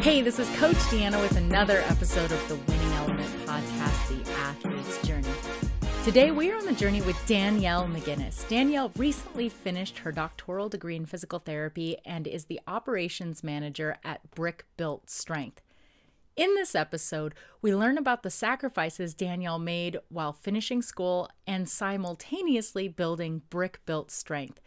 Hey, this is Coach Deanna with another episode of the Winning Element podcast, The Athlete's Journey. Today, we are on the journey with Danielle McGinnis. Danielle recently finished her doctoral degree in physical therapy and is the operations manager at Brick Built Strength. In this episode, we learn about the sacrifices Danielle made while finishing school and simultaneously building Brick Built Strength.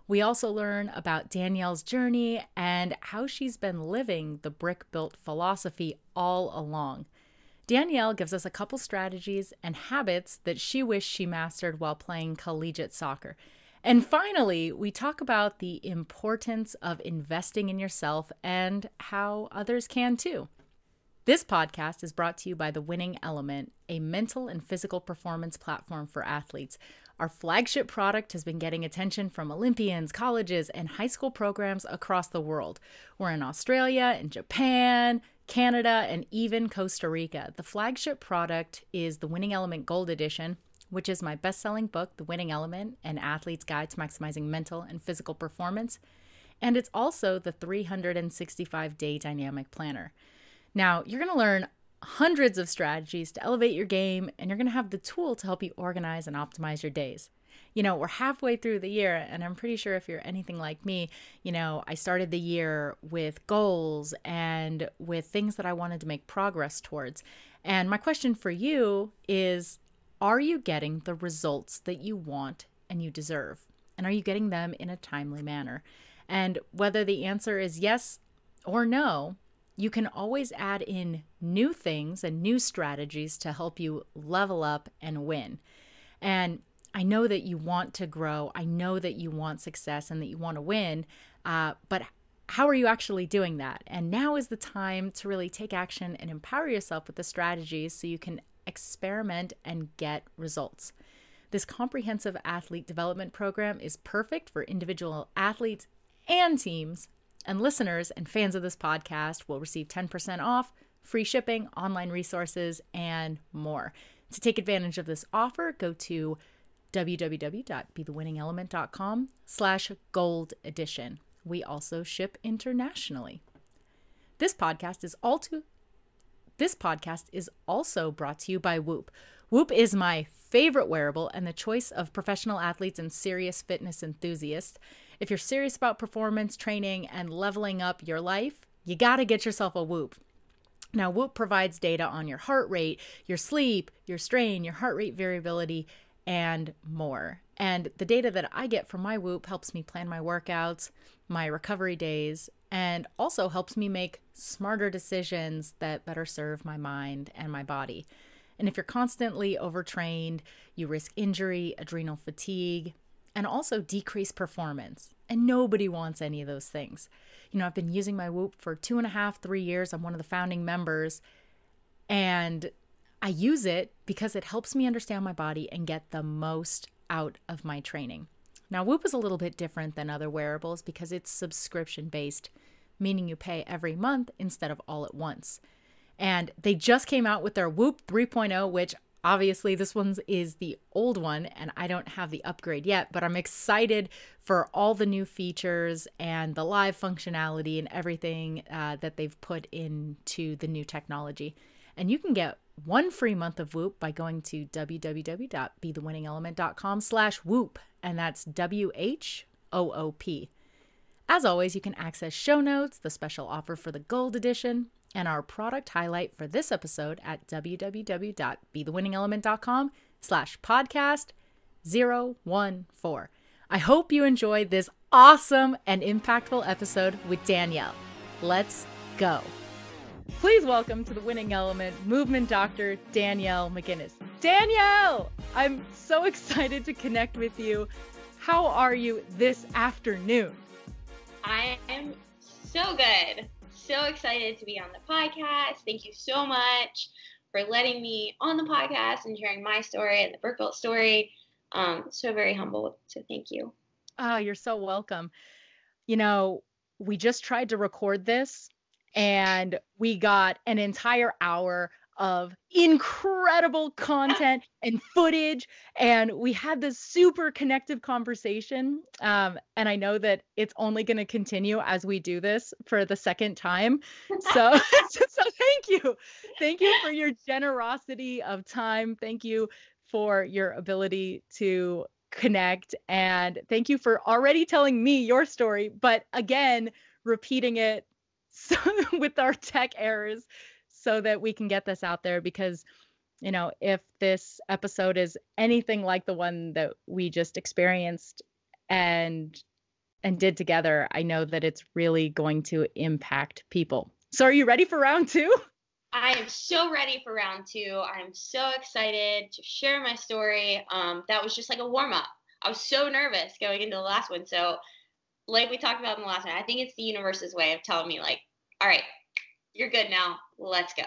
We also learn about Danielle's journey and how she's been living the Brick Built philosophy all along. Danielle gives us a couple strategies and habits that she wished she mastered while playing collegiate soccer. And finally, we talk about the importance of investing in yourself and how others can too. This podcast is brought to you by The Winning Element, a mental and physical performance platform for athletes. Our flagship product has been getting attention from Olympians, colleges, and high school programs across the world. We're in Australia and Japan, Canada, and even Costa Rica. The flagship product is the Winning Element Gold Edition, which is my best-selling book, The Winning Element, An Athlete's Guide to Maximizing Mental and Physical Performance. And it's also the 365-day dynamic planner. Now, you're going to learn hundreds of strategies to elevate your game, and you're going to have the tool to help you organize and optimize your days. You know, we're halfway through the year, and I'm pretty sure if you're anything like me, I started the year with goals and with things that I wanted to make progress towards. And my question for you is, are you getting the results that you want and you deserve? And are you getting them in a timely manner? And whether the answer is yes or no, you can always add in new things and new strategies to help you level up and win. And I know that you want to grow. I know that you want success and that you want to win. But how are you actually doing that? And now is the time to really take action and empower yourself with the strategies so you can experiment and get results. This comprehensive athlete development program is perfect for individual athletes and teams. And listeners and fans of this podcast will receive 10% off, free shipping, online resources, and more. To take advantage of this offer, go to www.BeTheWinningElement.com/gold edition. We also ship internationally. This podcast is also brought to you by Whoop. Whoop is my favorite wearable and the choice of professional athletes and serious fitness enthusiasts. If you're serious about performance training and leveling up your life, you got to get yourself a Whoop. Now, Whoop provides data on your heart rate, your sleep, your strain, your heart rate variability, and more. And the data that I get from my Whoop helps me plan my workouts, my recovery days, and also helps me make smarter decisions that better serve my mind and my body. And if you're constantly overtrained, you risk injury, adrenal fatigue, and also decreased performance. And nobody wants any of those things. I've been using my Whoop for 2.5, 3 years. I'm one of the founding members. And I use it because it helps me understand my body and get the most out of my training. Now, Whoop is a little bit different than other wearables because it's subscription-based, meaning you pay every month instead of all at once. And they just came out with their Whoop 3.0, which obviously this one is the old one, and I don't have the upgrade yet, but I'm excited for all the new features and the live functionality and everything that they've put into the new technology. And you can get one free month of Whoop by going to www.BeTheWinningElement.com/Whoop, and that's WHOOP. As always, you can access show notes, the special offer for the Gold Edition, and our product highlight for this episode at www.BeTheWinningElement.com/podcast014. I hope you enjoyed this awesome and impactful episode with Danielle. Let's go. Please welcome to the Winning Element movement doctor, Danielle McGinnis. Danielle, I'm so excited to connect with you. How are you this afternoon? I am so good. So excited to be on the podcast. Thank you so much for letting me on the podcast and sharing my story and the Brick Built story. So very humbled. So thank you. Oh, you're so welcome. We just tried to record this and we got an entire hour of incredible content and footage. And we had this super connective conversation. And I know that it's only going to continue as we do this for the second time. So, so thank you. Thank you for your generosity of time. Thank you for your ability to connect. And thank you for already telling me your story, but again, repeating it so, with our tech errors so that we can get this out there. Because, if this episode is anything like the one that we just experienced and did together, I know that it's really going to impact people. So are you ready for round two? I am so ready for round two. I'm so excited to share my story. That was just like a warm up. I was so nervous going into the last one. So like we talked about in the last one, I think it's the universe's way of telling me like, all right, you're good now. Let's go.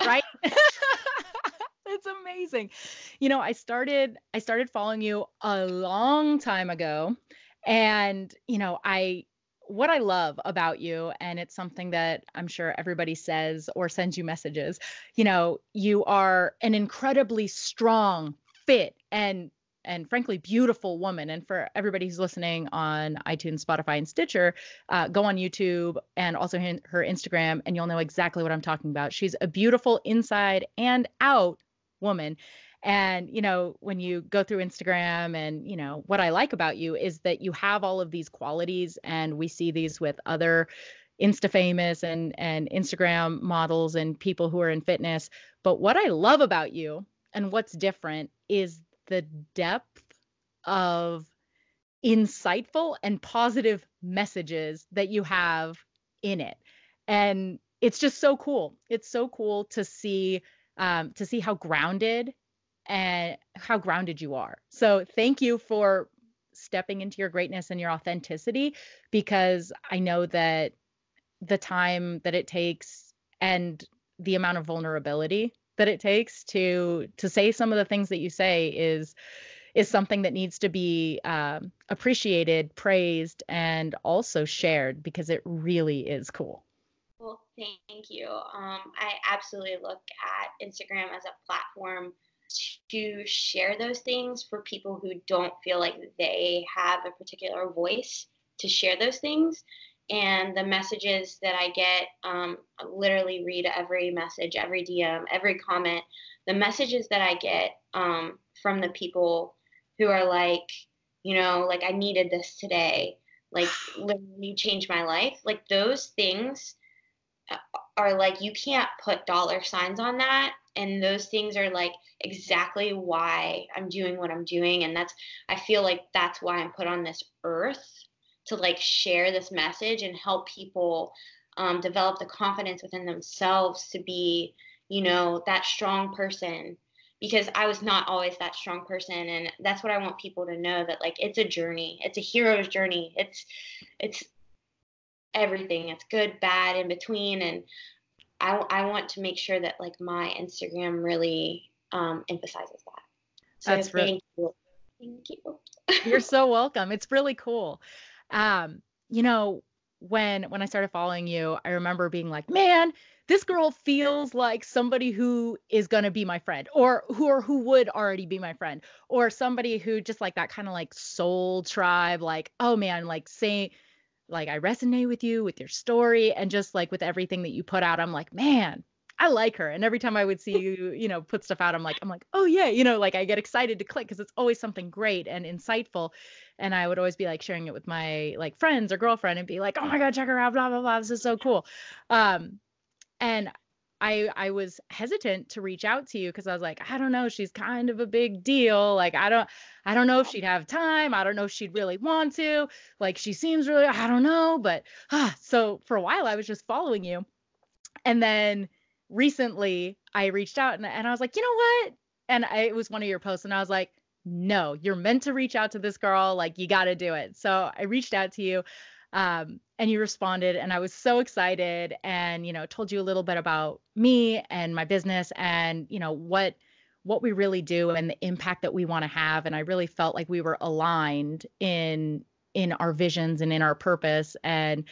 Right? It's amazing. I started following you a long time ago, and what I love about you, and it's something that I'm sure everybody says or sends you messages, you are an incredibly strong, fit, and frankly beautiful woman. And for everybody who's listening on iTunes, Spotify, and Stitcher, go on YouTube and also her Instagram, and you'll know exactly what I'm talking about. She's a beautiful inside and out woman. And, when you go through Instagram, and, what I like about you is that you have all of these qualities, and we see these with other Insta famous and Instagram models and people who are in fitness. But what I love about you and what's different is the depth of insightful and positive messages that you have in it. And it's just so cool. It's so cool to see how grounded you are. So thank you for stepping into your greatness and your authenticity, because I know that the time that it takes and the amount of vulnerability that it takes to say some of the things that you say is something that needs to be appreciated, praised, and also shared, because it really is cool. Well, thank you. I absolutely look at Instagram as a platform to share those things for people who don't feel like they have a particular voice to share those things. And the messages that I get, I literally read every message, every DM, every comment. The messages that I get from the people who are like, like I needed this today, like literally changed my life. Like those things are like, you can't put dollar signs on that. And those things are like exactly why I'm doing what I'm doing. And I feel like that's why I'm put on this earth, to like share this message and help people develop the confidence within themselves to be, that strong person. Because I was not always that strong person. And that's what I want people to know, that like, it's a journey. It's a hero's journey. It's everything. It's good, bad, in between. And I want to make sure that like my Instagram really emphasizes that. So That's thank you. Thank you. You're so welcome. It's really cool. When I started following you, I remember being like, man, this girl feels like somebody who is going to be my friend, or who would already be my friend, or somebody who just like that kind of like soul tribe, like, oh man, like say, like I resonate with you, with your story, and just like with everything that you put out. I'm like, man, I like her. And every time I would see you, put stuff out, I'm like, oh yeah, like I get excited to click, because it's always something great and insightful. And I would always be like sharing it with my like friends or girlfriend and be like, oh my God, check her out, blah, blah, blah. This is so cool. And I was hesitant to reach out to you, because I was like, I don't know, she's kind of a big deal. Like, I don't know if she'd have time. I don't know if she'd really want to. Like, she seems really, I don't know. But so for a while I was just following you. And then recently I reached out, and I was like, you know what? And it was one of your posts, and I was like, no, you're meant to reach out to this girl. Like, you got to do it. So I reached out to you, and you responded, and I was so excited, and, told you a little bit about me and my business, and, what we really do and the impact that we want to have. And I really felt like we were aligned in our visions and in our purpose. And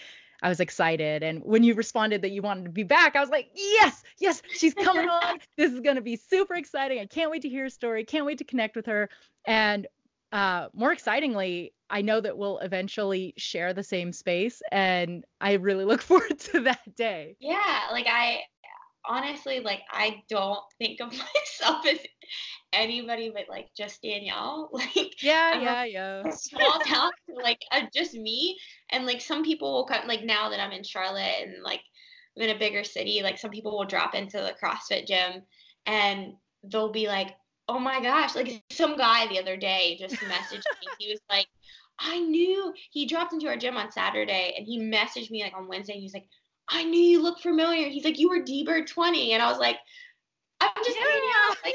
I was excited. And when you responded that you wanted to be back, I was like, yes, yes, she's coming on. This is going to be super exciting. I can't wait to hear her story. Can't wait to connect with her. And more excitingly, I know that we'll eventually share the same space. And I really look forward to that day. Yeah, like I honestly, like I don't think of myself as anybody but like just Danielle. Like Yeah, I'm yeah, yeah. a small town, like just me. And like some people will come, like now that I'm in Charlotte and like I'm in a bigger city, like some people will drop into the CrossFit gym and they'll be like, oh my gosh, like some guy the other day just messaged me. He was like, I knew he dropped into our gym on Saturday and he messaged me like on Wednesday. He's like, I knew you looked familiar. He's like, you were D-Bird 20. And I was like, I'm just Danielle. Yeah. Like,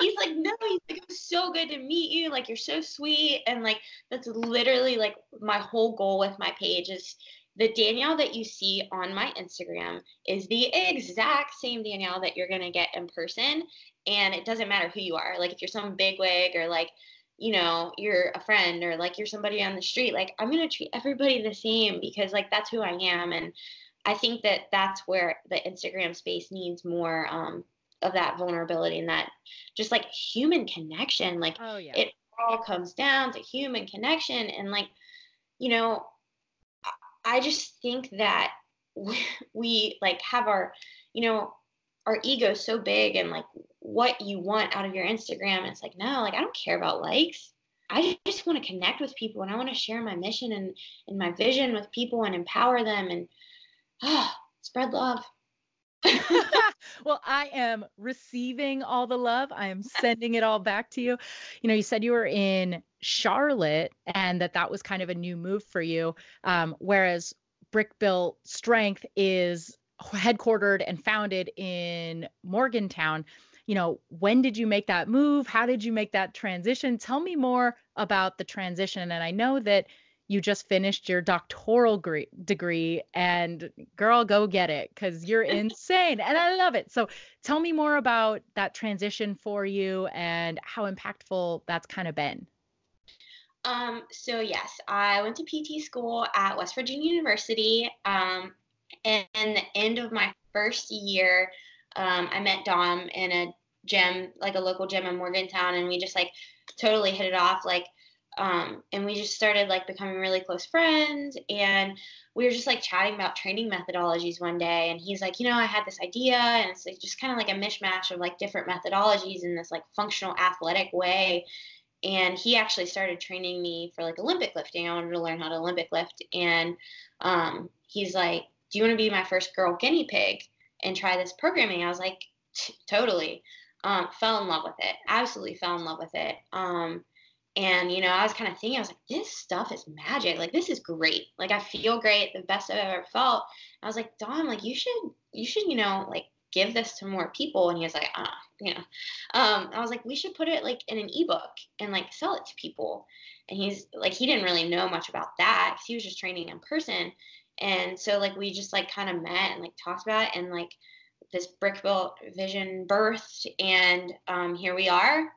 he's like, no, he's like, it was so good to meet you. Like, you're so sweet. And like, that's literally like my whole goal with my page is the Danielle that you see on my Instagram is the exact same Danielle that you're going to get in person. And it doesn't matter who you are. Like, if you're some bigwig or like, you know, you're a friend or like you're somebody on the street, like, I'm going to treat everybody the same because like that's who I am. And I think that that's where the Instagram space needs more of that vulnerability and that just like human connection. Like Oh, yeah. it all comes down to human connection. And like, you know, I just think that we like have our, you know, our ego so big and like what you want out of your Instagram. It's like, no, like I don't care about likes. I just want to connect with people and I want to share my mission and my vision with people and empower them and spread love. Well, I am receiving all the love. I am sending it all back to you. You know, you said you were in Charlotte and that was kind of a new move for you. Whereas Brick Built Strength is headquartered and founded in Morgantown. You know, when did you make that move? How did you make that transition? Tell me more about the transition. And I know that you just finished your doctoral degree and girl, go get it because you're insane and I love it. So tell me more about that transition for you and how impactful that's kind of been. So yes, I went to PT school at West Virginia University. And the end of my first year, I met Dom in a gym, like a local gym in Morgantown, and we just like totally hit it off. Like, and we just started like becoming really close friends. And we were just like chatting about training methodologies one day. And he's like, you know, I had this idea, and it's like just kind of like a mishmash of like different methodologies in this like functional athletic way. And he actually started training me for like Olympic lifting. I wanted to learn how to Olympic lift. And he's like, do you want to be my first girl guinea pig and try this programming? I was like, totally. Fell in love with it. Absolutely fell in love with it. And, you know, I was kind of thinking, I was like, this stuff is magic. Like, this is great. Like, I feel great. The best I've ever felt. I was like, Dom, like, you should, you know, like, give this to more people. And he was like, you know, I was like, we should put it like in an ebook and like sell it to people. And he's like, he didn't really know much about that because he was just training in person. And so like, we just like kind of met and like talked about it and like this Brick Built vision birthed. And here we are.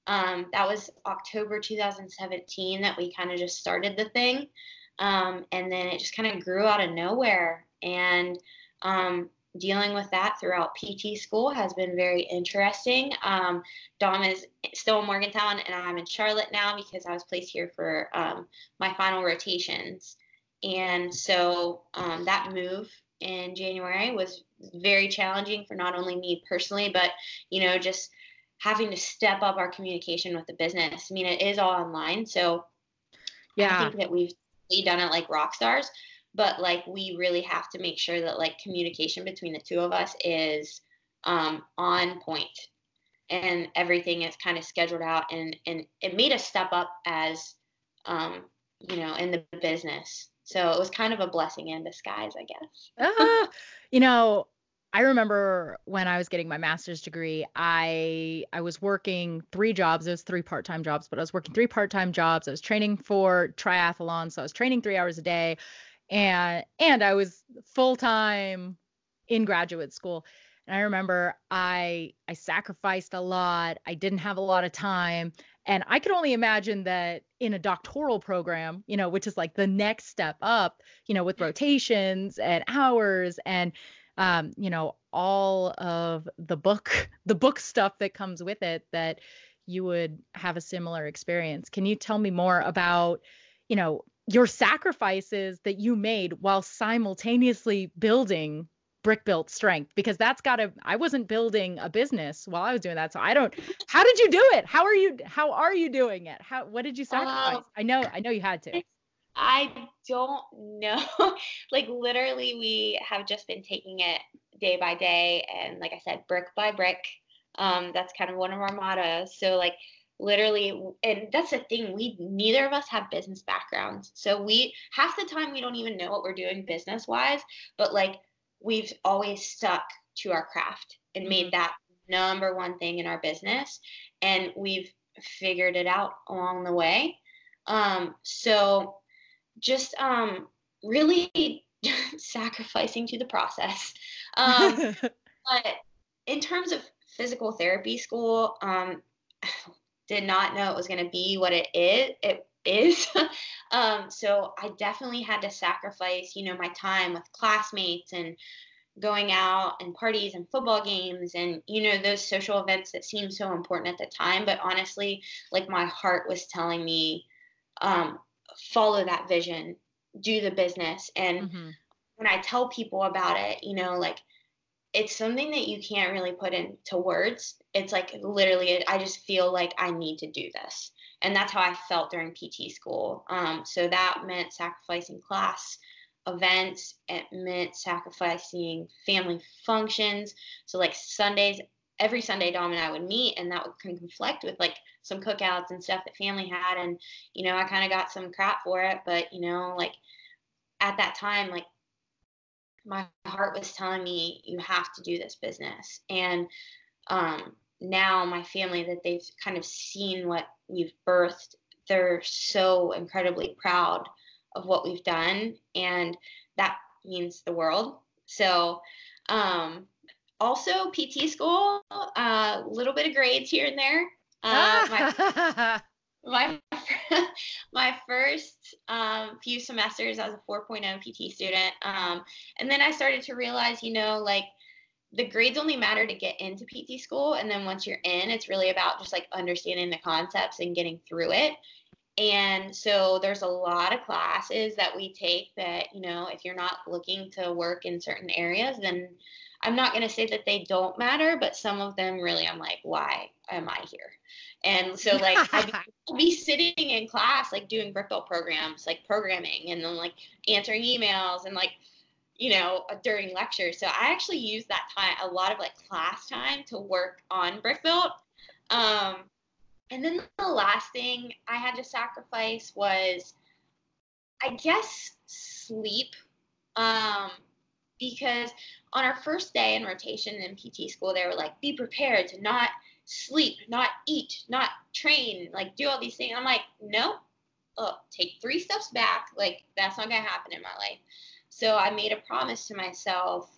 That was October 2017 that we kind of just started the thing. And then it just kind of grew out of nowhere. And dealing with that throughout PT school has been very interesting. Dom is still in Morgantown, and I'm in Charlotte now because I was placed here for my final rotations. And so that move in January was very challenging for not only me personally, but, you know, just having to step up our communication with the business. I mean, it is all online. So yeah. I think that we've done it like rock stars, but like we really have to make sure that like communication between the two of us is on point and everything is kind of scheduled out, and it made us step up as you know, in the business. So it was kind of a blessing in disguise, I guess. You know, I remember when I was getting my master's degree, I was working 3 jobs. It was 3 part-time jobs, but I was working 3 part-time jobs. I was training for triathlon, so I was training 3 hours a day, and I was full-time in graduate school. And I remember I sacrificed a lot. I didn't have a lot of time, And I could only imagine that in a doctoral program, which is like the next step up, with rotations and hours and, all of the book stuff that comes with it, that you would have a similar experience. Can you tell me more about, your sacrifices that you made while simultaneously building brick built strength? Because I wasn't building a business while I was doing that. So how did you do it? How are you doing it? What did you sacrifice? I know you had to. I don't know. Like literally we have just been taking it day by day. And like I said, brick by brick. That's kind of one of our mottos. So like literally, and that's the thing, neither of us have business backgrounds. So half the time we don't even know what we're doing business wise, but like we've always stuck to our craft and made that number one thing in our business. And we've figured it out along the way. So just really sacrificing to the process. But in terms of physical therapy school, did not know it was going to be what it is. So I definitely had to sacrifice, my time with classmates and going out and parties and football games and, those social events that seemed so important at the time. But honestly, like my heart was telling me, follow that vision, do the business. And when I tell people about it, like it's something that you can't really put into words. It's like literally, I just feel like I need to do this. And that's how I felt during PT school. So that meant sacrificing class events. It meant sacrificing family functions. So like Sundays, every Sunday, Dom and I would meet, and that would conflict with like some cookouts and stuff that family had. And, I kind of got some crap for it. But, like at that time, like my heart was telling me, you have to do this business. And now my family, that they've kind of seen what we've birthed, they're so incredibly proud of what we've done. And that means the world. So, also PT school, a little bit of grades here and there. My first few semesters, I was a 4.0 PT student. And then I started to realize, like the grades only matter to get into PT school. And then once you're in, it's really about just like understanding the concepts and getting through it. And so there's a lot of classes that we take that, if you're not looking to work in certain areas, then I'm not going to say that they don't matter, but some of them really, I'm like, why am I here? And so like I'd be sitting in class, like doing brick built programs, like programming, and then like answering emails and like, during lectures. So I actually use that time, a lot of like class time, to work on brick built. And then the last thing I had to sacrifice was, I guess, sleep. Because on our first day in rotation in PT school, they were like, be prepared to not sleep, not eat, not train, like do all these things. I'm like, no, take 3 steps back. Like that's not going to happen in my life. So I made a promise to myself,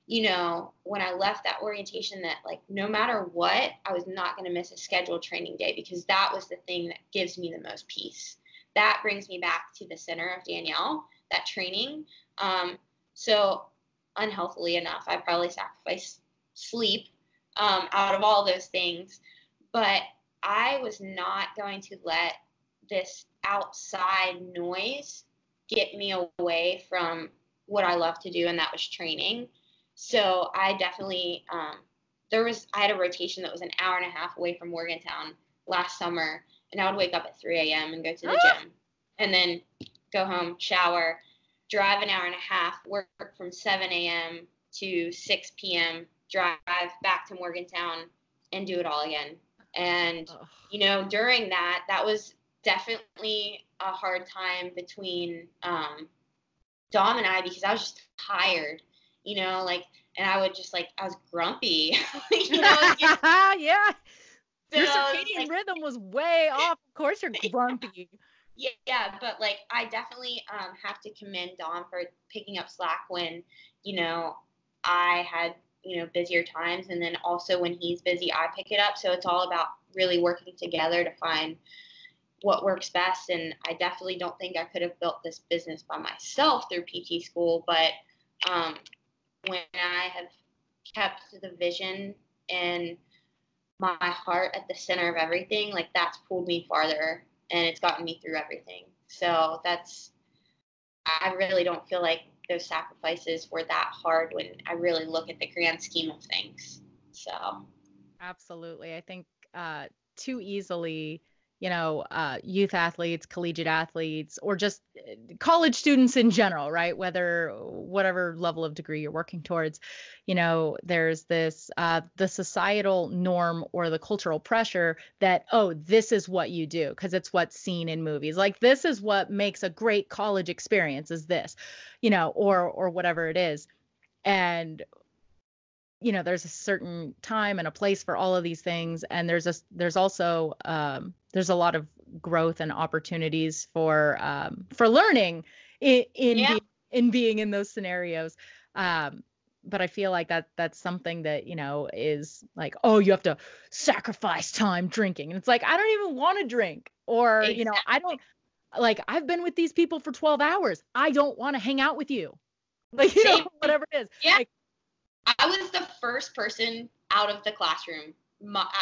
when I left that orientation, that like, no matter what, I was not going to miss a scheduled training day, because that was the thing that gives me the most peace. That brings me back to the center of Danielle, that training. So unhealthily enough, I probably sacrificed sleep out of all those things, but I was not going to let this outside noise get me away from what I love to do, and that was training. So I definitely, I had a rotation that was an hour and a half away from Morgantown last summer, and I would wake up at 3 a.m. and go to the gym, and then go home, shower, drive an hour and a half, work from 7 a.m. to 6 p.m., drive back to Morgantown, and do it all again. And, during that was definitely a hard time between Dom and I, because I was just tired, and I would just I was grumpy, Yeah. So your circadian rhythm was way off. Of course you're grumpy. Yeah, but I definitely have to commend Dom for picking up slack when, I had, busier times, and then also when he's busy, I pick it up. So it's all about really working together to find what works best. And I definitely don't think I could have built this business by myself through PT school, but when I have kept the vision and my heart at the center of everything, like that's pulled me farther and it's gotten me through everything. So I really don't feel like those sacrifices were that hard when I really look at the grand scheme of things. So Absolutely. I think too easily, youth athletes, collegiate athletes, or just college students in general, right? Whatever level of degree you're working towards, there's this, the societal norm or the cultural pressure that, oh, this is what you do because it's what's seen in movies. Like, this is what makes a great college experience is this, or whatever it is. And there's a certain time and a place for all of these things. And there's also, there's a lot of growth and opportunities for learning in being in those scenarios. But I feel like that's something that, is like, oh, you have to sacrifice time drinking. And it's like, I don't even want to drink, or, exactly. I don't, like, I've been with these people for 12 hours. I don't want to hang out with you. Like, whatever it is. Yeah. Like, I was the first person out of the classroom,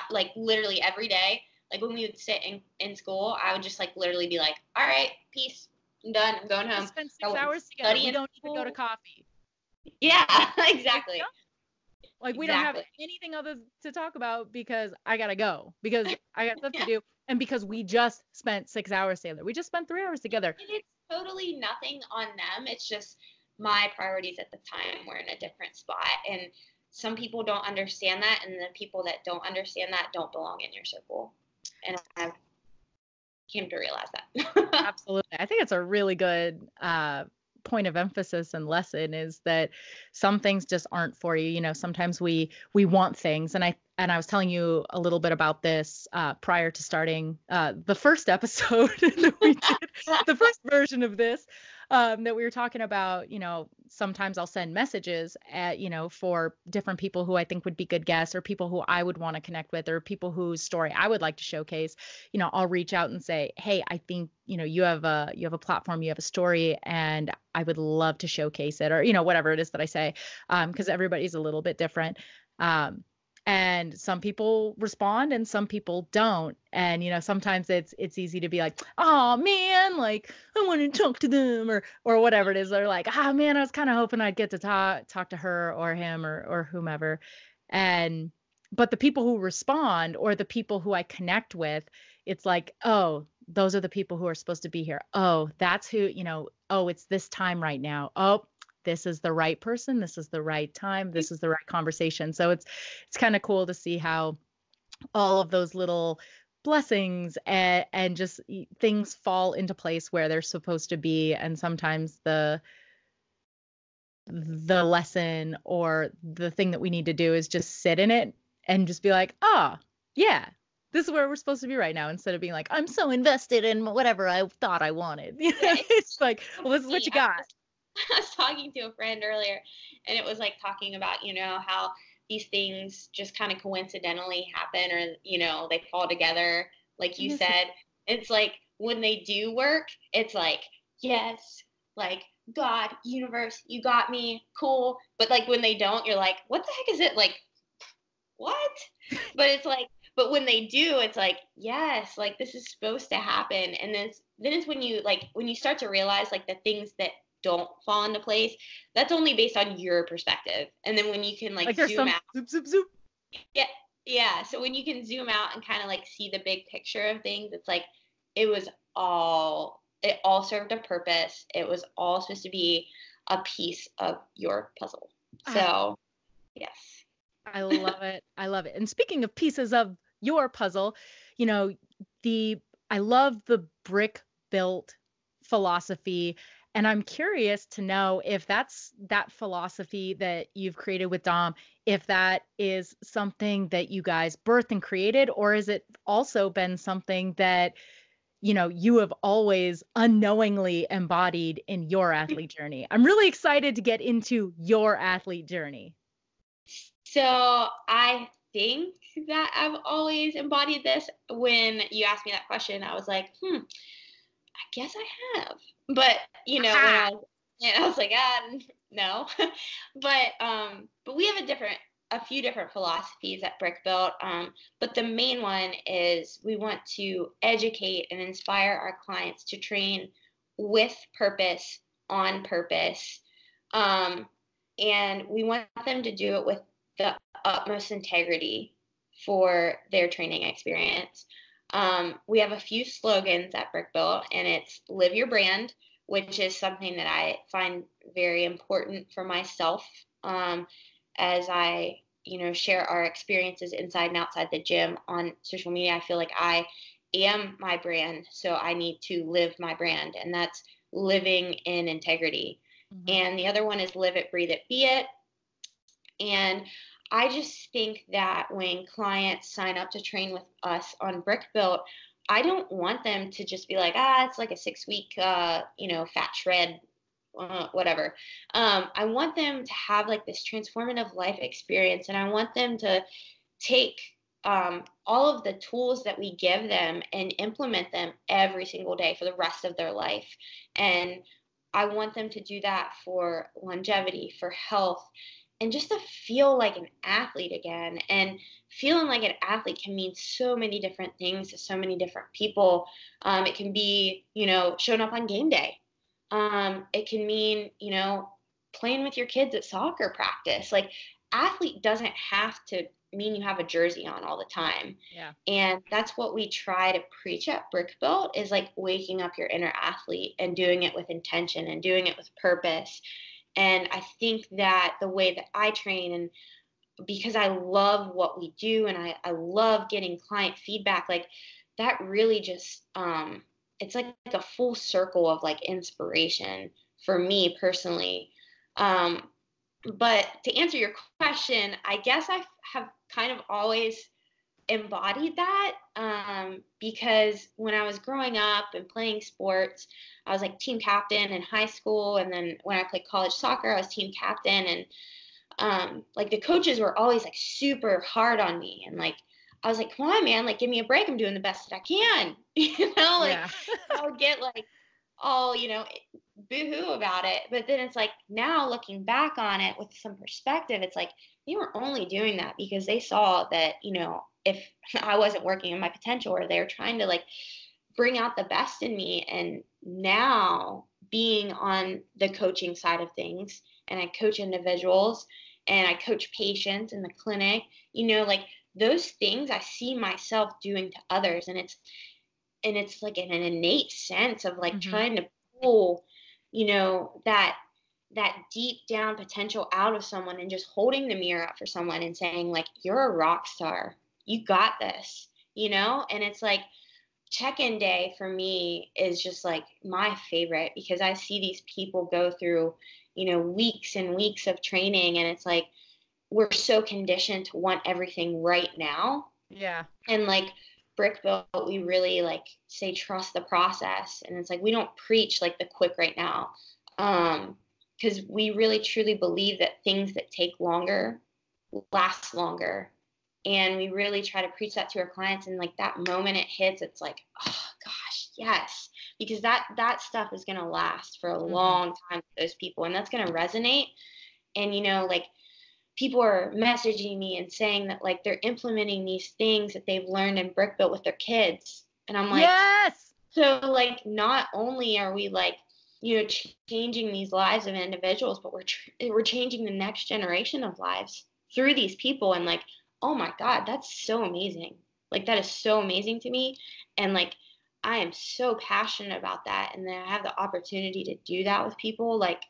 like literally every day. Like when we would sit in school, I would just like literally be like, all right, peace, I'm done, I'm going home. We spend 6 hours together. We don't need to go to coffee. Yeah, exactly. Like we don't have anything other to talk about because I gotta go, because I got stuff to do, and because we just spent 6 hours together. We just spent 3 hours together. And it's totally nothing on them. It's just my priorities at the time were in a different spot. And some people don't understand that. And the people that don't understand that don't belong in your circle. And I came to realize that. Absolutely. I think it's a really good point of emphasis and lesson, is that some things just aren't for you. Sometimes we want things. And I was telling you a little bit about this prior to starting the first episode that we did, the first version of this, that we were talking about, sometimes I'll send messages for different people who I think would be good guests, or people who I would want to connect with, or people whose story I would like to showcase. I'll reach out and say, hey, I think, you have a platform, you have a story, and I would love to showcase it, or, whatever it is that I say, because everybody's a little bit different. And some people respond and some people don't. And, sometimes it's easy to be like, oh man, like I want to talk to them, or whatever it is. They're like, oh man, I was kind of hoping I'd get to talk to her or him or whomever. But the people who respond, or the people who I connect with, it's like, oh, those are the people who are supposed to be here. Oh, that's who, oh, it's this time right now. Oh, this is the right person. This is the right time. This is the right conversation. So it's kind of cool to see how all of those little blessings and just things fall into place where they're supposed to be. And sometimes the lesson or the thing that we need to do is just sit in it and just be like, oh, yeah, this is where we're supposed to be right now, instead of being like, I'm so invested in whatever I thought I wanted. It's like, well, this is what you got. I was talking to a friend earlier, and it was like talking about, how these things just kind of coincidentally happen, or, they fall together, like you said. It's like when they do work, it's like, yes, like God, universe, you got me, cool. But like when they don't, you're like, what the heck is it? Like, what? But it's like, but when they do, it's like, yes, like this is supposed to happen. And then it's when you start to realize like the things that don't fall into place, that's only based on your perspective. And then when you can like zoom out, zoop, zoop, zoop. Yeah. So when you can zoom out and kind of like see the big picture of things, it's like it all served a purpose. It was all supposed to be a piece of your puzzle. So yes. I love it. I love it. And speaking of pieces of your puzzle, I love the brick built philosophy. And I'm curious to know if that's that philosophy that you've created with Dom, if that is something that you guys birthed and created, or has it also been something that, you have always unknowingly embodied in your athlete journey? I'm really excited to get into your athlete journey. So I think that I've always embodied this. When you asked me that question, I was like, I guess I have. But, when I was like, no. But we have a few different philosophies at Brick Built. But the main one is we want to educate and inspire our clients to train with purpose, on purpose. And we want them to do it with the utmost integrity for their training experience. We have a few slogans at Brick Built, and it's live your brand, which is something that I find very important for myself, as I, share our experiences inside and outside the gym on social media. I feel like I am my brand, so I need to live my brand, and that's living in integrity. Mm-hmm. And the other one is live it, breathe it, be it. And I just think that when clients sign up to train with us on Brick Built, I don't want them to just be like, it's like a 6-week, fat shred, whatever. I want them to have like this transformative life experience, and I want them to take all of the tools that we give them and implement them every single day for the rest of their life. And I want them to do that for longevity, for health, and just to feel like an athlete again. And feeling like an athlete can mean so many different things to so many different people. It can be, showing up on game day. It can mean, playing with your kids at soccer practice. Like, athlete doesn't have to mean you have a jersey on all the time. Yeah. And that's what we try to preach at Brick Built, is like waking up your inner athlete and doing it with intention and doing it with purpose. And I think that the way that I train, and because I love what we do and I love getting client feedback, like that really just, it's like a full circle of like inspiration for me personally. But to answer your question, I guess I have kind of always embodied that, because when I was growing up and playing sports, I was like team captain in high school, and then when I played college soccer, I was team captain, and like the coaches were always like super hard on me, and like I was like, come on, man, like give me a break, I'm doing the best that I can. Yeah. I would get like all boo-hoo about it. But then it's like, now looking back on it with some perspective, it's like they were only doing that because they saw that, if I wasn't working in my potential, or they're trying to like bring out the best in me. And now being on the coaching side of things, and I coach individuals and I coach patients in the clinic, like those things I see myself doing to others. And it's like an innate sense of like trying to pull, that deep down potential out of someone, and just holding the mirror up for someone and saying like, you're a rock star. You got this, and it's like check-in day for me is just like my favorite, because I see these people go through, weeks and weeks of training, and it's like, we're so conditioned to want everything right now. Yeah. And like Brick Built, we really like say, trust the process. And it's like, we don't preach like the quick right now. Because we really truly believe that things that take longer last longer. And we really try to preach that to our clients. And like that moment it hits, it's like, oh gosh, yes. Because that stuff is going to last for a long time for those people. And that's going to resonate. And, like people are messaging me and saying that like they're implementing these things that they've learned in Brick Built with their kids. And I'm like, yes. So like, not only are we like, changing these lives of individuals, but we're changing the next generation of lives through these people. And like, oh my God, that's so amazing. Like, that is so amazing to me. And like, I am so passionate about that. And then I have the opportunity to do that with people. Like,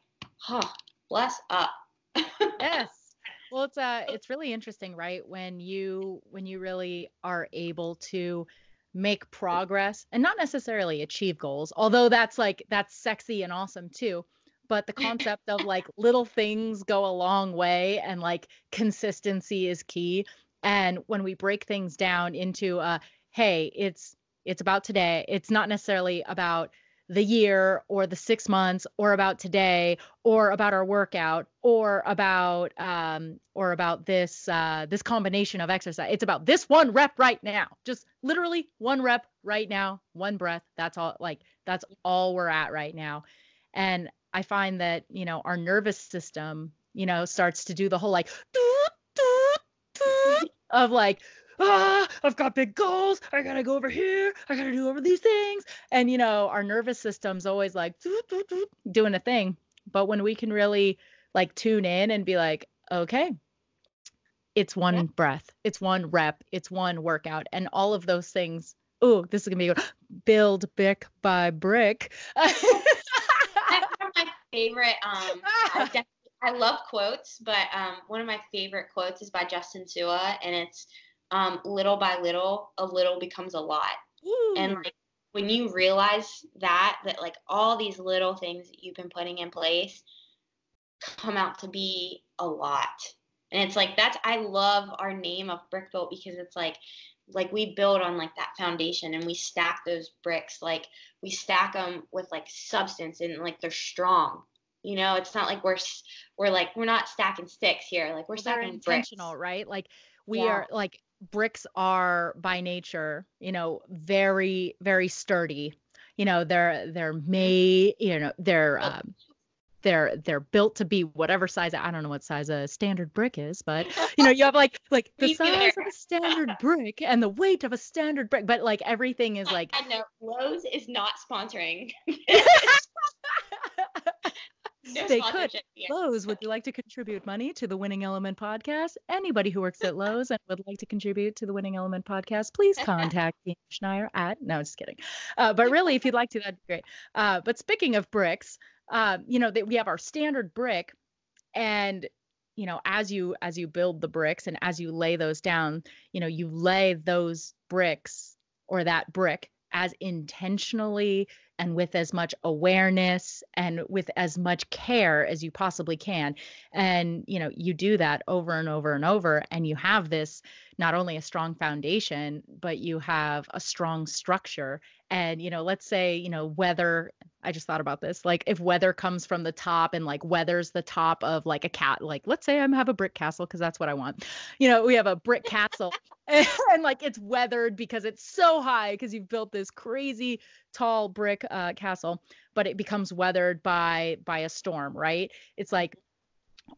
bless up. Yes. Well, it's really interesting, right? When you really are able to make progress and not necessarily achieve goals, although that's sexy and awesome too. But the concept of like little things go a long way, and like consistency is key. And when we break things down into hey, it's about today. It's not necessarily about the year or the 6 months or about today or about our workout or about this combination of exercise. It's about this one rep right now. Just literally one rep right now, one breath. That's all, like that's all we're at right now. And I find that, our nervous system, starts to do the whole like of like, I've got big goals. I gotta go over here. I gotta do over these things. And, our nervous system's always like doing a thing. But when we can really like tune in and be like, okay, it's one breath, it's one rep, it's one workout, and all of those things. Oh, this is gonna be build brick by brick. That's one of my favorite. I love quotes, but one of my favorite quotes is by Justin Sua, and it's little by little, a little becomes a lot. Ooh. And like when you realize that like all these little things that you've been putting in place come out to be a lot. And it's like I love our name of Brick Built, because it's like we build on like that foundation, and we stack those bricks, like we stack them with like substance, and like they're strong. It's not like we're not stacking sticks here. Like we're stacking intentional, bricks. Right? Like we are like bricks are by nature, very, very sturdy. They're made, they're built to be whatever size. I don't know what size a standard brick is, but you have like the size of a standard brick and the weight of a standard brick, but like everything is like. I know Lowe's is not sponsoring. No, they could. Lowe's, would you like to contribute money to the Winning Element podcast? Anybody who works at Lowe's and would like to contribute to the Winning Element podcast, please contact Dean Schneier at. No, just kidding. But really, if you'd like to, that'd be great. But speaking of bricks, we have our standard brick, and as you build the bricks and as you lay those down, you lay those bricks or that brick as intentionally and with as much awareness and with as much care as you possibly can. And, you do that over and over and over, and you have this, not only a strong foundation, but you have a strong structure. And, let's say, weather, I just thought about this, like if weather comes from the top and like weathers the top of like a cat, like let's say I have a brick castle, because that's what I want. We have a brick castle and like it's weathered because it's so high, because you've built this crazy tall brick castle, but it becomes weathered by a storm, right? It's like,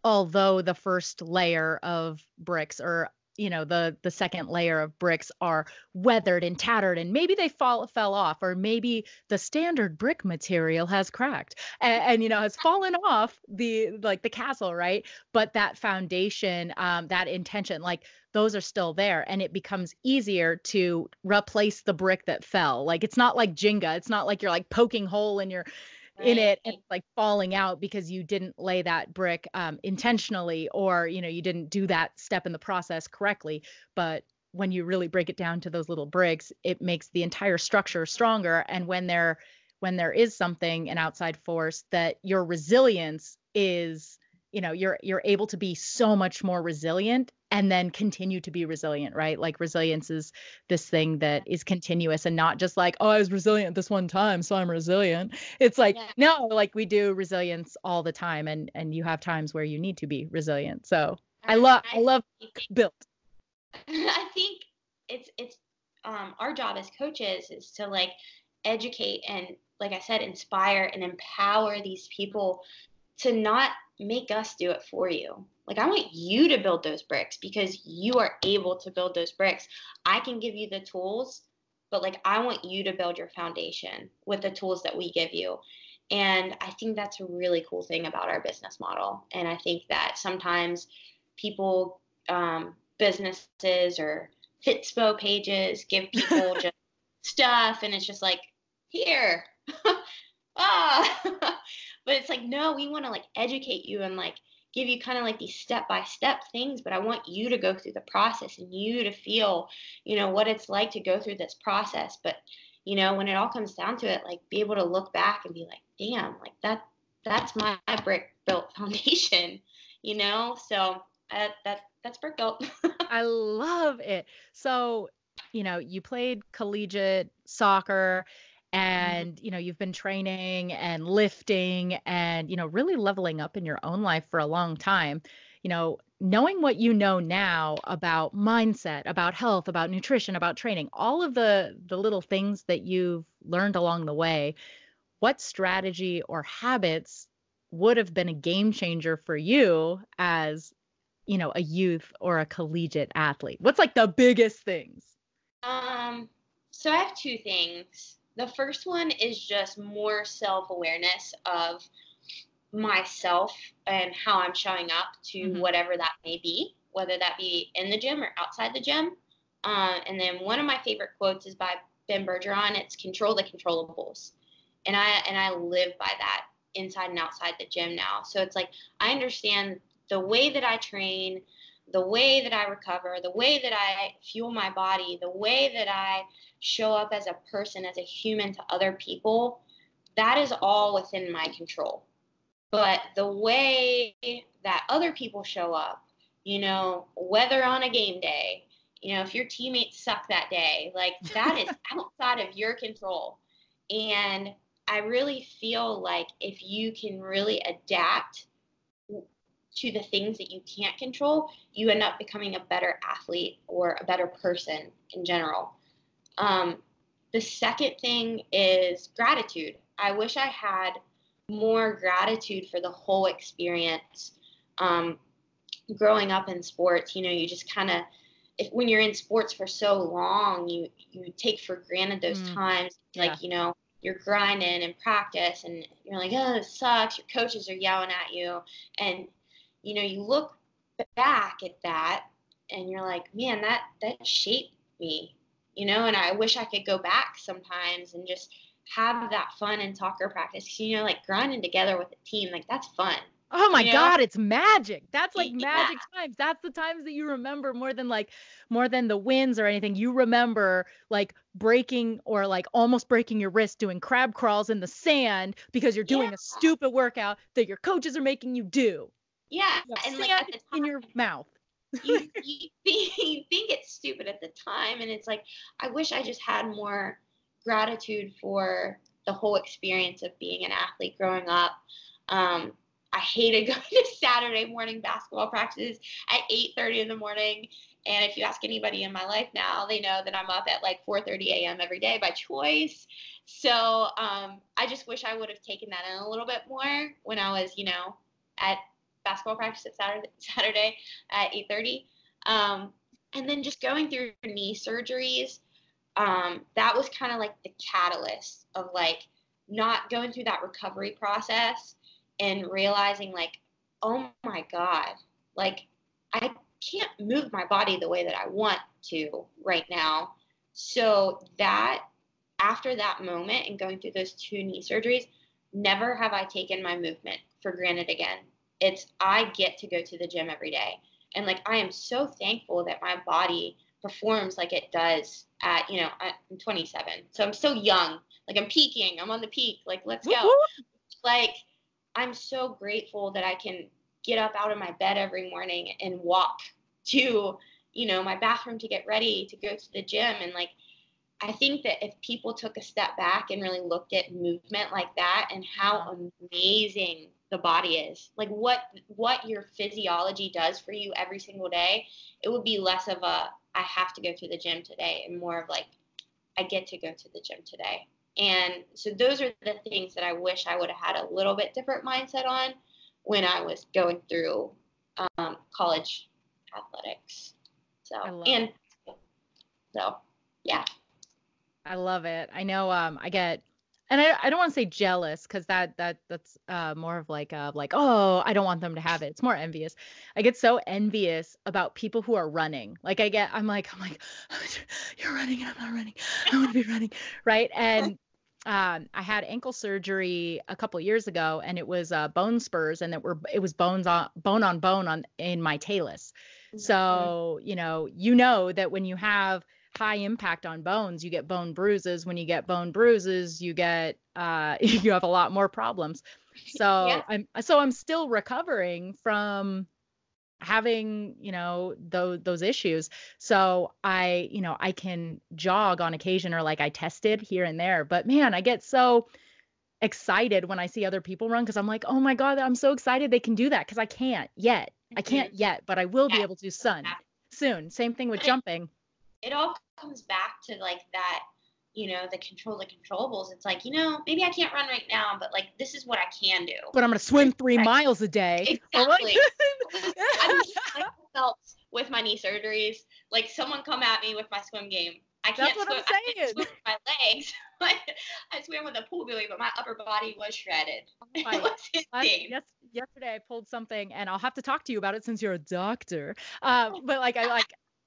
although the first layer of bricks, or the second layer of bricks, are weathered and tattered, and maybe they fell off, or maybe the standard brick material has cracked and has fallen off the castle, right? But that foundation, that intention, like those are still there, and it becomes easier to replace the brick that fell. Like it's not like Jenga. It's not like you're like poking hole in it and like falling out because you didn't lay that brick intentionally, or you didn't do that step in the process correctly. But when you really break it down to those little bricks, it makes the entire structure stronger. And when there is something, an outside force, that your resilience is, you're able to be so much more resilient, and then continue to be resilient, right? Like resilience is this thing that is continuous, and not just like, oh, I was resilient this one time, so I'm resilient. It's like, no, like we do resilience all the time, and you have times where you need to be resilient. So I love built. I think it's our job as coaches is to like educate and, like I said, inspire and empower these people to not make us do it for you. Like I want you to build those bricks, because you are able to build those bricks. I can give you the tools, but like I want you to build your foundation with the tools that we give you. And I think that's a really cool thing about our business model. And I think that sometimes people, businesses or Fitspo pages give people just stuff, and it's just like, here. But it's like, no, we want to like educate you and like give you kind of like these step-by-step things, but I want you to go through the process and you to feel, what it's like to go through this process. But, when it all comes down to it, like be able to look back and be like, damn, like that's my brick built foundation, so that's brick built. I love it. So, you played collegiate soccer, Mhm. and, you've been training and lifting and, really leveling up in your own life for a long time, knowing what you know now about mindset, about health, about nutrition, about training, all of the little things that you've learned along the way, what strategy or habits would have been a game changer for you as, a youth or a collegiate athlete? What's like the biggest things? Um, so I have two things. The first one is just more self-awareness of myself and how I'm showing up to Hmm. whatever that may be, whether that be in the gym or outside the gym. And then one of my favorite quotes is by Ben Bergeron. It's "Control the controllables," and I live by that inside and outside the gym now. So it's like I understand the way that I train, the way that I recover, the way that I fuel my body, the way that I show up as a person, as a human to other people. That is all within my control. But the way that other people show up, whether on a game day, if your teammates suck that day, like that is outside of your control. And I really feel like if you can really adapt to the things that you can't control, you end up becoming a better athlete or a better person in general. Um, the second thing is gratitude. I wish I had more gratitude for the whole experience. Um, Growing up in sports, you just kind of, if when you're in sports for so long, you take for granted those Mm, times, yeah. like you're grinding and practice, and you're like, oh, this sucks. Your coaches are yelling at you, and you look back at that, and you're like, man, that shaped me, and I wish I could go back sometimes and just have that fun in soccer practice. Like grinding together with a team, like that's fun, Oh my you know? God, it's magic. That's like Yeah. magic times. That's the times that you remember more than the wins or anything. You remember like breaking or like almost breaking your wrist doing crab crawls in the sand because you're Yeah. doing a stupid workout that your coaches are making you do. Yeah. You have And like sand at the in your time, mouth. you think it's stupid at the time, and it's like I wish I just had more gratitude for the whole experience of being an athlete growing up. Um, I hated going to Saturday morning basketball practices at 8:30 in the morning. And if you ask anybody in my life now, they know that I'm up at like 4:30 a.m. every day by choice. So I just wish I would have taken that in a little bit more when I was, at basketball practice at Saturday at 8:30. And then just going through knee surgeries, that was kind of like the catalyst of like not going through that recovery process and realizing like, oh my God, like I can't move my body the way that I want to right now. So that after that moment and going through those two knee surgeries, never have I taken my movement for granted again. It's I get to go to the gym every day. And like I am so thankful that my body performs like it does at, I'm 27. So I'm so young. Like I'm peaking. I'm on the peak. Like let's Whoop, go. whoop. Like I'm so grateful that I can get up out of my bed every morning and walk to, my bathroom to get ready to go to the gym. And like I think that if people took a step back and really looked at movement like that and how amazing the body is, like what your physiology does for you every single day, it would be less of a I have to go to the gym today and more of like I get to go to the gym today. And so those are the things that I wish I would have had a little bit different mindset on when I was going through college athletics. So I love and it. so yeah. I love it. I know I get and I don't want to say jealous because that's more of like, oh, I don't want them to have it. It's more envious. I get so envious about people who are running. Like I'm like, you're running, I'm not running. I want to be running, right? And I had ankle surgery a couple years ago, and it was bone spurs, and it was bone on bone on in my talus. Mhm. So you know that when you have high impact on bones, you get bone bruises. When you get bone bruises, you get you have a lot more problems. Yeah. So I'm still recovering from having, those issues. So I can jog on occasion, or like I tested here and there, but man, I get so excited when I see other people run, because I'm like, oh my God, I'm so excited they can do that, because I can't yet. I can't yet, but I will be able to soon. Same thing with jumping. It all comes back to like that, the controllables. It's like, maybe I can't run right now, but like, this is what I can do. But I'm going to swim 3 miles a day. Exactly. I felt with my knee surgeries, like someone come at me with my swim game. I can't swim with my legs. I swam with a pool buoy, but my upper body was shredded. It was insane. Yesterday I pulled something, and I'll have to talk to you about it since you're a doctor. But like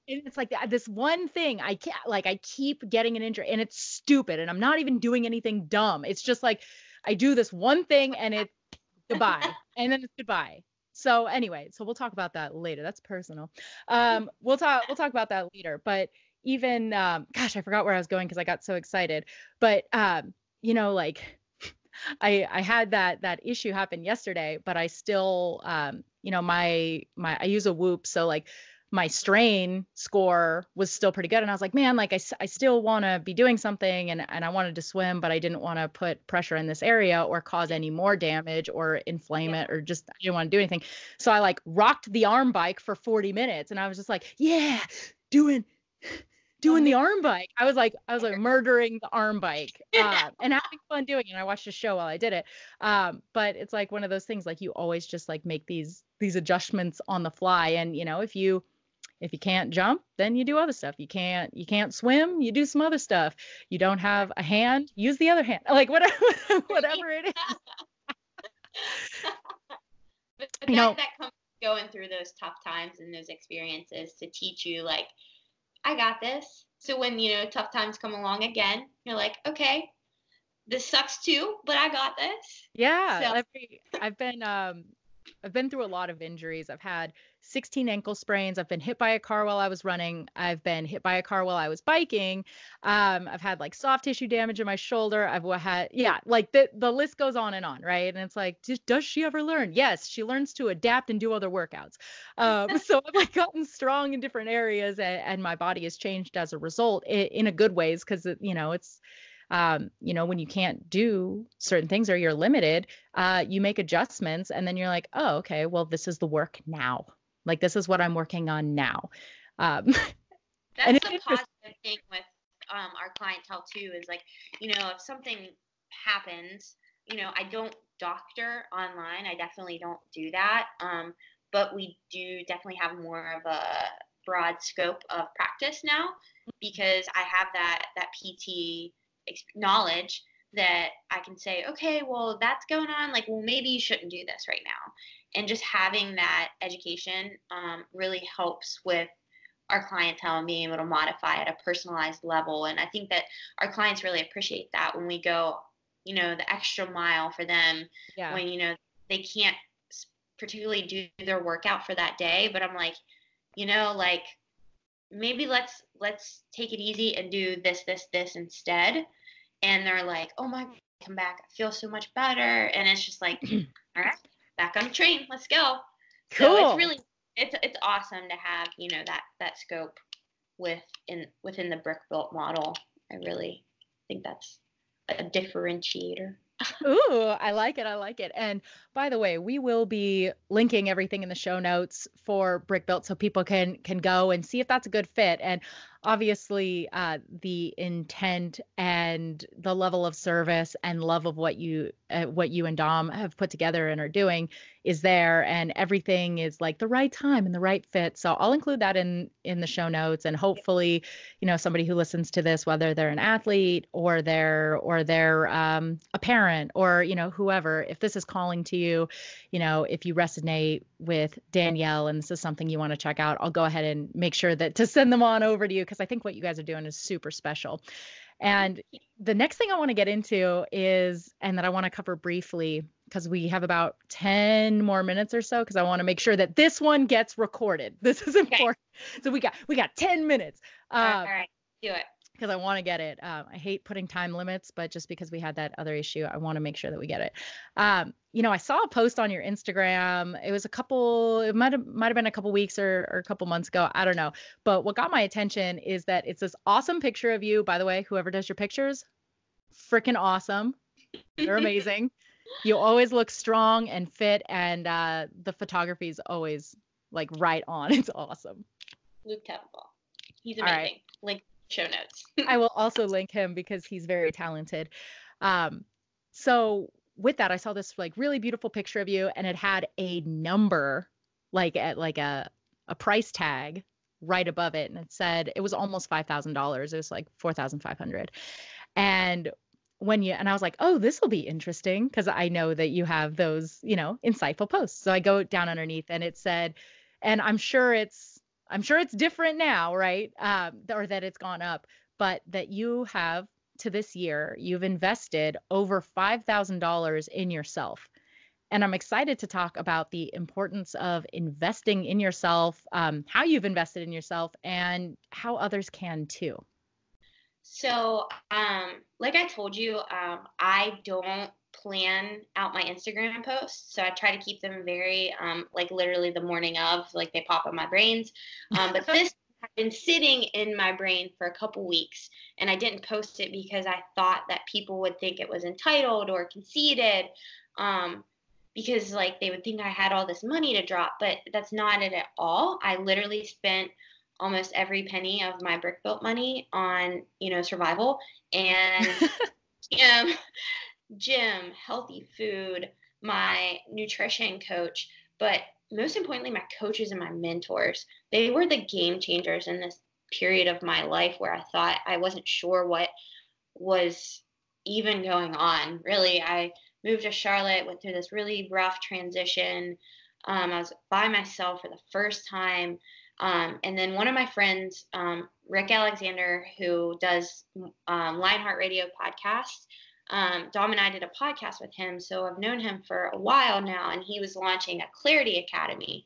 it's like this one thing I can't, like, I keep getting an injury, and it's stupid, and I'm not even doing anything dumb. It's just like I do this one thing, and it's goodbye, and then it's goodbye. So anyway, we'll talk about that later. That's personal. We'll talk about that later. But even gosh, I forgot where I was going because I got so excited. But like I had that issue happen yesterday, but I still I use a Whoop, so like my strain score was still pretty good, and I was like, man, like I still want to be doing something, and I wanted to swim, but I didn't want to put pressure in this area or cause any more damage or inflame it, or just I didn't want to do anything. So I like rocked the arm bike for 40 minutes, and I was just like, yeah, doing the arm bike. I was like murdering the arm bike, and having fun doing it. And I watched a show while I did it. But it's like one of those things, like you always just like make these adjustments on the fly. And if you can't jump, then you do other stuff. You can't swim, you do some other stuff. You don't have a hand, use the other hand. Like whatever it is. But that comes going through those tough times and those experiences to teach you, like, I got this. So when, tough times come along again, you're like, okay, this sucks too, but I got this. Yeah. So. I've been through a lot of injuries. I've had 16 ankle sprains. I've been hit by a car while I was running. I've been hit by a car while I was biking. I've had like soft tissue damage in my shoulder. I've had, like the list goes on and on, right? And it's like, does she ever learn? Yes, she learns to adapt and do other workouts. So I've like gotten strong in different areas, and my body has changed as a result in a good ways, because it's when you can't do certain things or you're limited, you make adjustments, and then you're like, oh, okay, well, this is the work now. Like, this is what I'm working on now. That's the positive thing with our clientele too, is like, if something happens, I don't doctor online. I definitely don't do that. But we do definitely have more of a broad scope of practice now, because I have that PT knowledge that I can say, okay, well, that's going on. Like, well, maybe you shouldn't do this right now. And just having that education really helps with our clientele and being able to modify at a personalized level. And I think that our clients really appreciate that when we go, the extra mile for them, when, they can't particularly do their workout for that day. But I'm like, like, maybe let's take it easy and do this instead. And they're like, oh my, come back, I feel so much better. And it's just like, all right, back on the train, let's go. Cool. So it's really, it's awesome to have, that scope within the brick built model. I really think that's a differentiator. Ooh, I like it. And by the way, we will be linking everything in the show notes for Brick Built, so people can go and see if that's a good fit. And obviously, the intent and the level of service and love of what you and Dom have put together and are doing is there, and everything is like the right time and the right fit. So I'll include that in the show notes, and hopefully, somebody who listens to this, whether they're an athlete or they're a parent or whoever, if this is calling to you, if you resonate with Danielle and this is something you want to check out, I'll go ahead and make sure to send them on over to you, because I think what you guys are doing is super special. And the next thing I want to get into is, and that I want to cover briefly, because we have about 10 more minutes or so, because I want to make sure that this one gets recorded. This is important. Okay. So we got 10 minutes. All right, do it. because I want to get it. I hate putting time limits, but just because we had that other issue, I want to make sure that we get it. I saw a post on your Instagram. It was it might have been a couple weeks or a couple months ago. I don't know. But what got my attention is that it's this awesome picture of you. By the way, whoever does your pictures, freaking awesome. They're amazing. You always look strong and fit, and the photography is always like right on. It's awesome. Luke Temple. He's All amazing. right. Link show notes. I will also link him because he's very talented. So with that, I saw this like really beautiful picture of you, and it had a number, like at like a price tag right above it, and it said it was almost $5,000. It was like 4,500. And and I was like, oh, this will be interesting because I know that you have those, insightful posts. So I go down underneath, and it said, and I'm sure it's different now, right? Or that it's gone up, but that you have to this year, you've invested over $5,000 in yourself. And I'm excited to talk about the importance of investing in yourself, how you've invested in yourself, and how others can too. So, like I told you, I don't plan out my Instagram posts. So I try to keep them very, like literally the morning of, like they pop in my brains. But this has been sitting in my brain for a couple weeks, and I didn't post it because I thought that people would think it was entitled or conceited, because like they would think I had all this money to drop, but that's not it at all. I literally spent almost every penny of my brick built money on, survival and gym, healthy food, my nutrition coach, but most importantly, my coaches and my mentors. They were the game changers in this period of my life where I thought I wasn't sure what was even going on. Really, I moved to Charlotte, went through this really rough transition. I was by myself for the first time. And then one of my friends, Rick Alexander, who does Lionheart Radio podcasts, Dom and I did a podcast with him. So I've known him for a while now, and he was launching a Clarity Academy,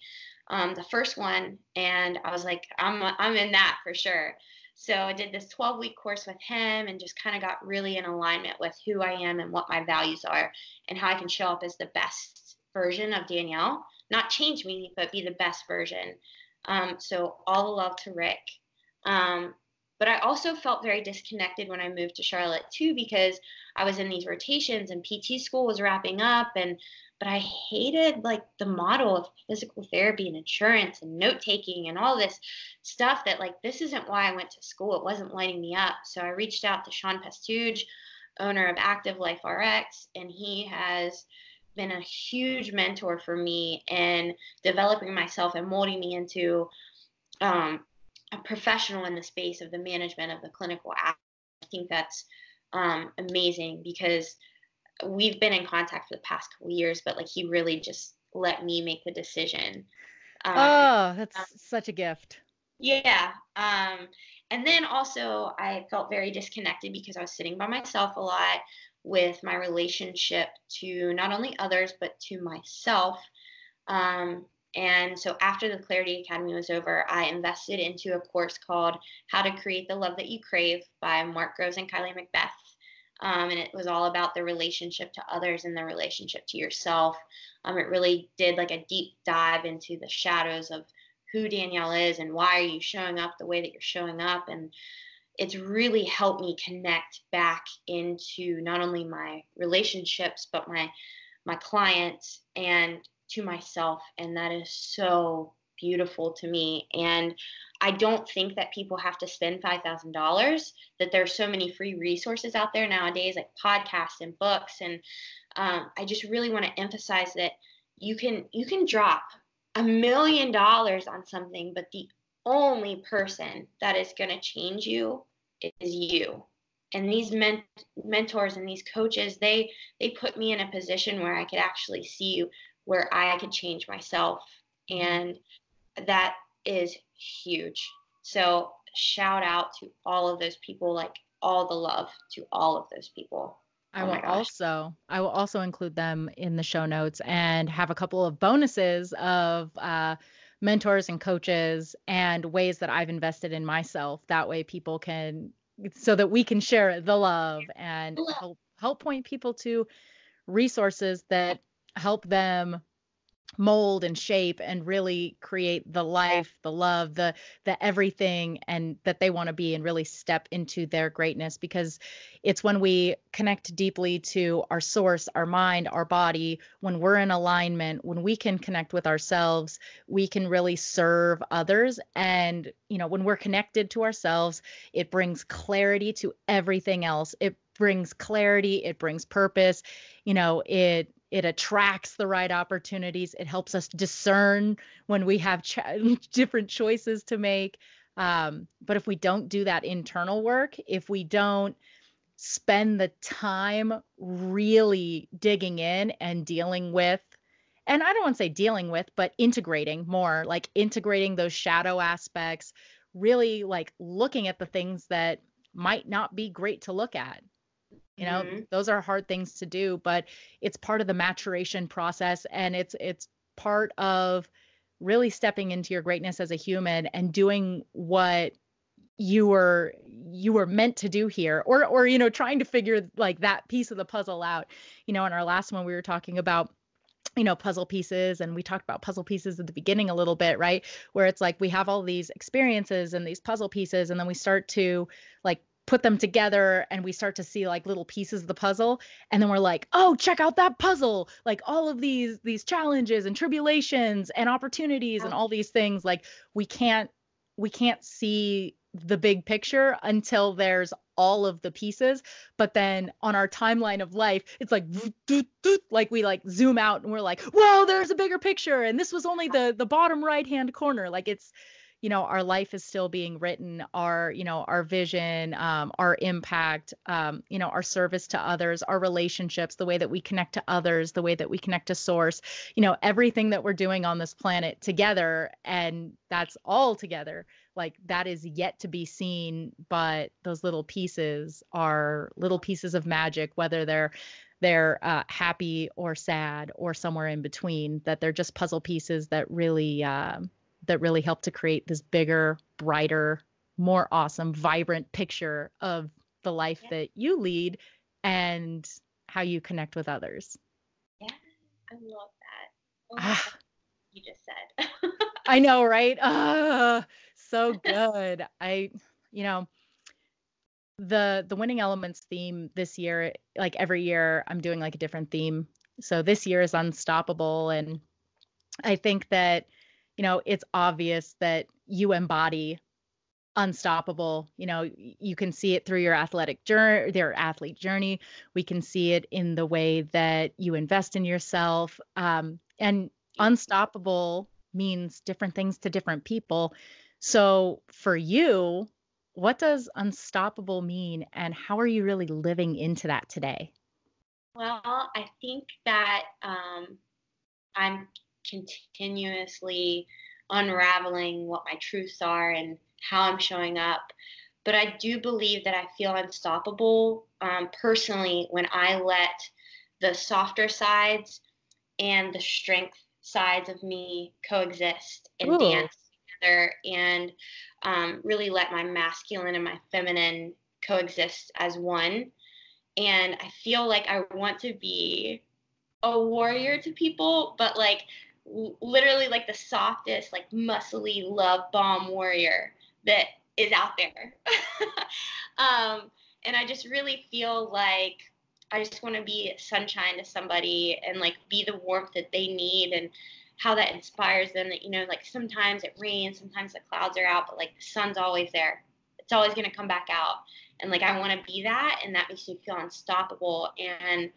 the first one. And I was like, I'm in that for sure. So I did this 12-week course with him and just kind of got really in alignment with who I am and what my values are and how I can show up as the best version of Danielle, not change me, but be the best version. So all the love to Rick. But I also felt very disconnected when I moved to Charlotte too, because I was in these rotations and PT school was wrapping up, but I hated like the model of physical therapy and insurance and note taking and all this stuff that like, this isn't why I went to school. It wasn't lighting me up. So I reached out to Sean Pastuge, owner of Active Life RX, and he has been a huge mentor for me in developing myself and molding me into a professional in the space of the management of the clinical aspect. I think that's amazing because we've been in contact for the past couple of years, but like he really just let me make the decision. That's such a gift. Yeah. And then also I felt very disconnected because I was sitting by myself a lot with my relationship to not only others, but to myself. And so after the Clarity Academy was over, I invested into a course called How to Create the Love That You Crave by Mark Groves and Kylie Macbeth. And it was all about the relationship to others and the relationship to yourself. It really did like a deep dive into the shadows of who Danielle is and why are you showing up the way that you're showing up. And it's really helped me connect back into not only my relationships, but my clients and to myself. And that is so beautiful to me. And I don't think that people have to spend $5,000, that there's so many free resources out there nowadays, like podcasts and books. And I just really want to emphasize that you can drop $1 million on something, but the only person that is going to change you is you. And these mentors and these coaches, they put me in a position where I could actually see where I could change myself. And that is huge. So shout out to all of those people, like all the love to all of those people. I will also include them in the show notes and have a couple of bonuses of mentors and coaches and ways that I've invested in myself. That way people can so that we can share the love and help point people to resources that help them mold and shape and really create the life, the love, the everything and that they want to be and really step into their greatness, because it's when we connect deeply to our source, our mind, our body, when we're in alignment, when we can connect with ourselves, we can really serve others. And, when we're connected to ourselves, it brings clarity to everything else. It brings clarity, it brings purpose, it attracts the right opportunities. It helps us discern when we have different choices to make. But if we don't do that internal work, if we don't spend the time really digging in and dealing with, and I don't want to say dealing with, but integrating more, like integrating those shadow aspects, really like looking at the things that might not be great to look at. Those are hard things to do, but it's part of the maturation process, and it's part of really stepping into your greatness as a human and doing what you were meant to do here, or trying to figure like that piece of the puzzle out. In our last one we were talking about puzzle pieces, and we talked about puzzle pieces at the beginning a little bit, right? Where it's like we have all these experiences and these puzzle pieces, and then we start to like put them together and we start to see like little pieces of the puzzle, and then we're like, oh, check out that puzzle, like all of these challenges and tribulations and opportunities and all these things. Like we can't see the big picture until there's all of the pieces. But then on our timeline of life, it's like like we like zoom out and we're like, whoa, there's a bigger picture, and this was only the bottom right hand corner. Like it's, our life is still being written, our vision, our impact, our service to others, our relationships, the way that we connect to others, the way that we connect to source, everything that we're doing on this planet together. And that's all together. Like that is yet to be seen, but those little pieces are little pieces of magic, whether they're happy or sad or somewhere in between, that they're just puzzle pieces that really help to create this bigger, brighter, more awesome, vibrant picture of the life that you lead and how you connect with others. Yeah, I love that. What you just said. I know, right? So good. The Winning Elements theme this year, like every year I'm doing like a different theme. So this year is unstoppable. And I think that, it's obvious that you embody unstoppable. You can see it through your athlete journey. We can see it in the way that you invest in yourself. And unstoppable means different things to different people. So for you, what does unstoppable mean, and how are you really living into that today? Well, I think that I'm continuously unraveling what my truths are and how I'm showing up. But I do believe that I feel unstoppable personally when I let the softer sides and the strength sides of me coexist and Ooh. dance together, and really let my masculine and my feminine coexist as one. And I feel like I want to be a warrior to people, but like literally like the softest, like muscly love bomb warrior that is out there. And I just really feel like I just want to be sunshine to somebody and like be the warmth that they need, and how that inspires them that, like sometimes it rains, sometimes the clouds are out, but like the sun's always there. It's always going to come back out. And like, I want to be that. And that makes me feel unstoppable. And,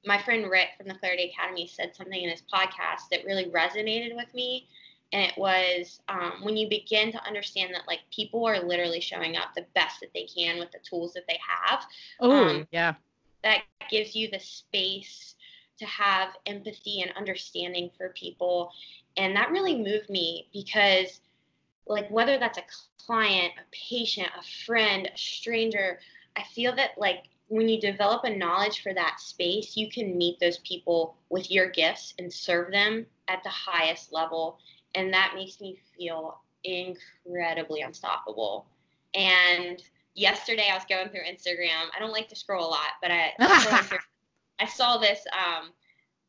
my friend Rick from the Clarity Academy said something in his podcast that really resonated with me. And it was when you begin to understand that like people are literally showing up the best that they can with the tools that they have. Yeah. That gives you the space to have empathy and understanding for people. And that really moved me, because like whether that's a client, a patient, a friend, a stranger, I feel that like when you develop a knowledge for that space, you can meet those people with your gifts and serve them at the highest level. And that makes me feel incredibly unstoppable. And yesterday I was going through Instagram. I don't like to scroll a lot, but I saw this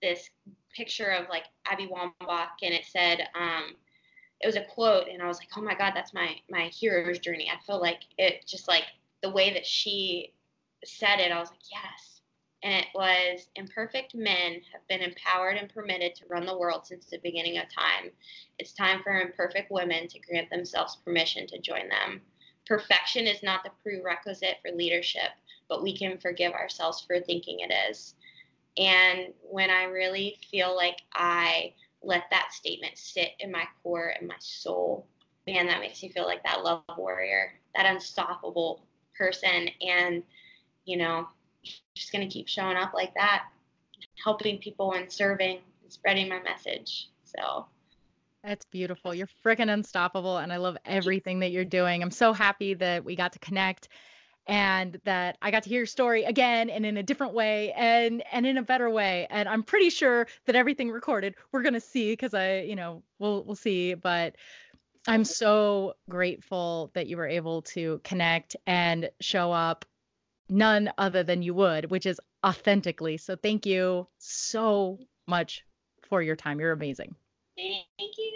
this picture of like Abby Wambach, and it said it was a quote, and I was like, oh my God, that's my hero's journey. I feel like it, just like the way that she said it, I was like, yes. And it was, imperfect men have been empowered and permitted to run the world since the beginning of time. It's time for imperfect women to grant themselves permission to join them. Perfection is not the prerequisite for leadership, but we can forgive ourselves for thinking it is. And when I really feel like I let that statement sit in my core and my soul, man, that makes me feel like that love warrior, that unstoppable person. And, you know, just going to keep showing up like that, helping people and serving and spreading my message. So That's beautiful. You're freaking unstoppable, and I love everything that you're doing. I'm so happy that we got to connect and that I got to hear your story again and in a different way and in a better way. And I'm pretty sure that everything recorded we're going to see, because we'll see, but I'm so grateful that you were able to connect and show up none other than you would, which is authentically. So thank you so much for your time. You're amazing. thank you.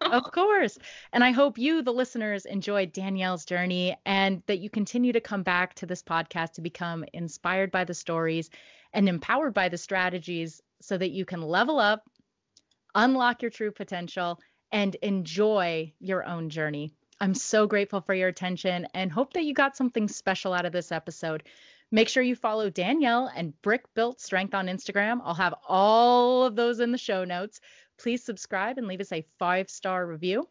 Of course. And I hope you, the listeners, enjoyed Danielle's journey and that you continue to come back to this podcast to become inspired by the stories and empowered by the strategies so that you can level up, unlock your true potential, and enjoy your own journey. I'm so grateful for your attention and hope that you got something special out of this episode. Make sure you follow Danielle and Brick Built Strength on Instagram. I'll have all of those in the show notes. Please subscribe and leave us a 5-star review.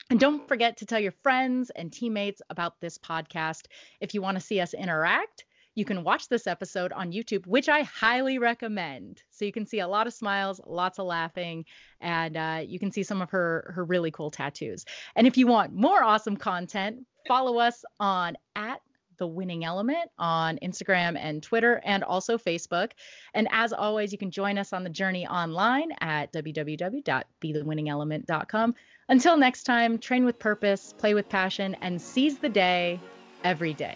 And don't forget to tell your friends and teammates about this podcast. If you want to see us interact, you can watch this episode on YouTube, which I highly recommend. So you can see a lot of smiles, lots of laughing, and you can see some of her really cool tattoos. And if you want more awesome content, follow us on @The Winning Element on Instagram and Twitter, and also Facebook. And as always, you can join us on the journey online at www.BeTheWinningElement.com. Until next time, train with purpose, play with passion, and seize the day every day.